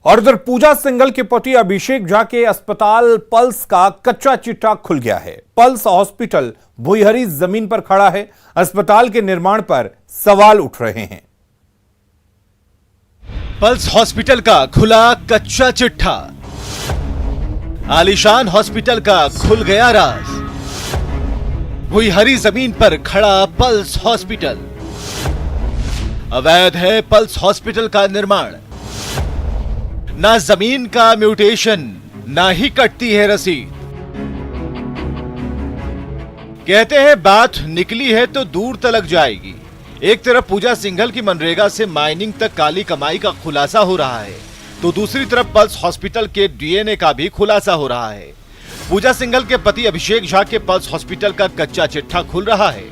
और उधर पूजा सिंघल के पति अभिषेक झा के अस्पताल पल्स का कच्चा चिट्ठा खुल गया है। पल्स हॉस्पिटल भुईहरी जमीन पर खड़ा है। अस्पताल के निर्माण पर सवाल उठ रहे हैं। पल्स हॉस्पिटल का खुला कच्चा चिट्ठा, आलीशान हॉस्पिटल का खुल गया राज। भुईहरी जमीन पर खड़ा पल्स हॉस्पिटल, अवैध है पल्स हॉस्पिटल का निर्माण। ना जमीन का म्यूटेशन, ना ही कटती है रसीद। कहते हैं बात निकली है तो दूर तलक जाएगी। एक तरफ पूजा सिंघल की मनरेगा से माइनिंग तक काली कमाई का खुलासा हो रहा है, तो दूसरी तरफ पल्स हॉस्पिटल के डीएनए का भी खुलासा हो रहा है। पूजा सिंघल के पति अभिषेक झा के पल्स हॉस्पिटल का कच्चा चिट्ठा खुल रहा है।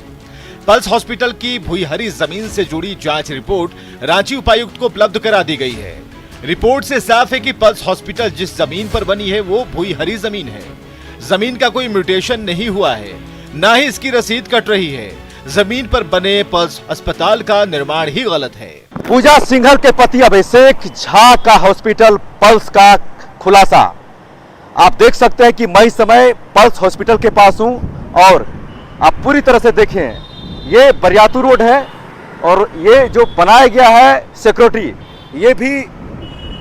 पल्स हॉस्पिटल की भुईहरी जमीन से जुड़ी जांच रिपोर्ट रांची उपायुक्त को उपलब्ध करा दी गई है। रिपोर्ट से साफ है कि पल्स हॉस्पिटल जिस जमीन पर बनी है वो भुईहरी जमीन है। जमीन का कोई म्यूटेशन नहीं हुआ है, ना ही इसकी रसीद कट रही है। जमीन पर बने पल्स अस्पताल का निर्माण ही गलत है। पूजा सिंघल के पति अभिषेक झा का हॉस्पिटल पल्स का खुलासा। आप देख सकते हैं कि मैं इस समय पल्स हॉस्पिटल के पास हूं और आप पूरी तरह से देखें, ये बरियातू रोड है और ये जो बनाया गया है सिक्योरिटी, ये भी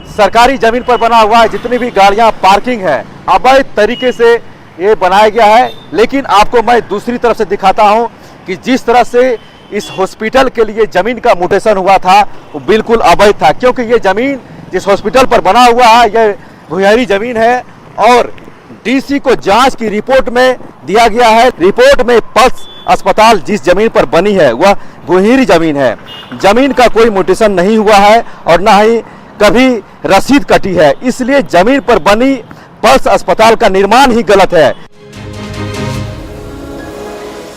सरकारी जमीन पर बना हुआ है। जितनी भी गाड़ियां पार्किंग है अवैध तरीके से ये बनाया गया है। लेकिन आपको मैं दूसरी तरफ से दिखाता हूं कि जिस तरह से इस हॉस्पिटल के लिए जमीन का म्यूटेशन हुआ था वो बिल्कुल अवैध था, क्योंकि ये जमीन जिस हॉस्पिटल पर बना हुआ है ये भुईहरी जमीन है और डीसी को जांच की रिपोर्ट में दिया गया है। रिपोर्ट में पल्स अस्पताल जिस जमीन पर बनी है वह भुईहरी जमीन है। जमीन का कोई म्यूटेशन नहीं हुआ है और ना ही कभी रसीद कटी है, इसलिए जमीन पर बनी पल्स अस्पताल का निर्माण ही गलत है।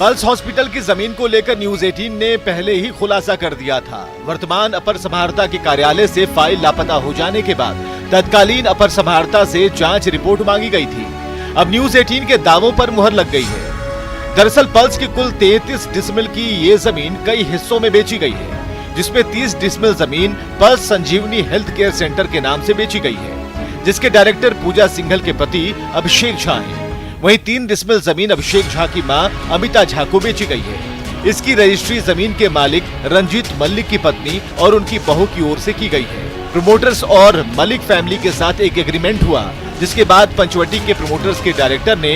पल्स हॉस्पिटल की जमीन को लेकर न्यूज 18 ने पहले ही खुलासा कर दिया था। वर्तमान अपर समाहर्ता के कार्यालय से फाइल लापता हो जाने के बाद तत्कालीन अपर समाहर्ता से जांच रिपोर्ट मांगी गई थी। अब न्यूज 18 के दावों पर मुहर लग गई है। दरअसल पल्स की कुल 33 डिसमिल की ये जमीन कई हिस्सों में बेची गई है, जिसमें 30 डिसमिल जमीन पल्स संजीवनी हेल्थ केयर सेंटर के नाम से बेची गई है, जिसके डायरेक्टर पूजा सिंघल के पति अभिषेक झा हैं। वहीं 3 डिसमिल जमीन अभिषेक झा की मां अमिता झा को बेची गई है। इसकी रजिस्ट्री जमीन के मालिक रंजीत मल्लिक की पत्नी और उनकी बहू की ओर से की गई है। प्रमोटर्स और मलिक फैमिली के साथ एक एग्रीमेंट हुआ, जिसके बाद पंचवटी के प्रमोटर्स के डायरेक्टर ने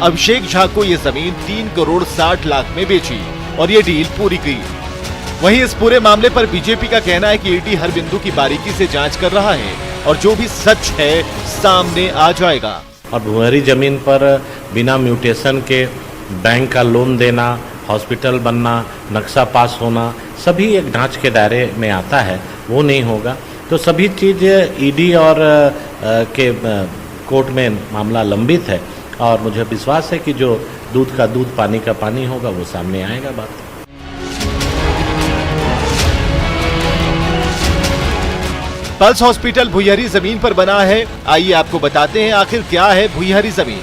अभिषेक झा को ये जमीन 3 करोड़ 60 लाख में बेची और ये डील पूरी की। वहीं इस पूरे मामले पर बीजेपी का कहना है कि ईडी हर बिंदु की बारीकी से जांच कर रहा है और जो भी सच है सामने आ जाएगा। और भुईहरी जमीन पर बिना म्यूटेशन के बैंक का लोन देना, हॉस्पिटल बनना, नक्शा पास होना, सभी एक ढांच के दायरे में आता है, वो नहीं होगा। तो सभी चीज़ ईडी और के कोर्ट में मामला लंबित है और मुझे विश्वास है कि जो दूध का दूध पानी का पानी होगा वो सामने आएगा बात। पल्स हॉस्पिटल भुईहरी जमीन पर बना है। आइए आपको बताते हैं आखिर क्या है भुईहरी जमीन।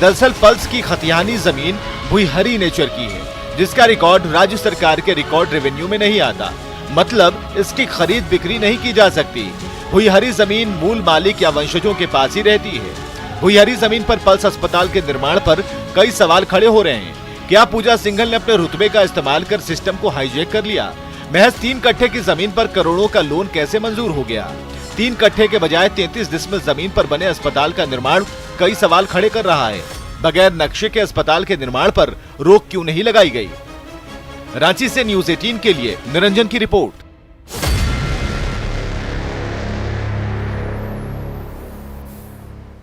दरअसल पल्स की खतियानी जमीन भुईहरी नेचर की है, जिसका रिकॉर्ड राज्य सरकार के रिकॉर्ड रेवेन्यू में नहीं आता, मतलब इसकी खरीद बिक्री नहीं की जा सकती। भुईहरी जमीन मूल मालिक या वंशजों के पास ही रहती है। भुईहरी जमीन पर पल्स अस्पताल के निर्माण पर कई सवाल खड़े हो रहे हैं। क्या पूजा सिंघल ने अपने रुतबे का इस्तेमाल कर सिस्टम को हाईजैक कर लिया? महज 3 कट्ठे की जमीन पर करोड़ों का लोन कैसे मंजूर हो गया? 3 कट्ठे के बजाय 33 डिसमिल जमीन पर बने अस्पताल का निर्माण कई सवाल खड़े कर रहा है। बगैर नक्शे के अस्पताल के निर्माण पर रोक क्यों नहीं लगाई गई? रांची से न्यूज 18 के लिए निरंजन की रिपोर्ट।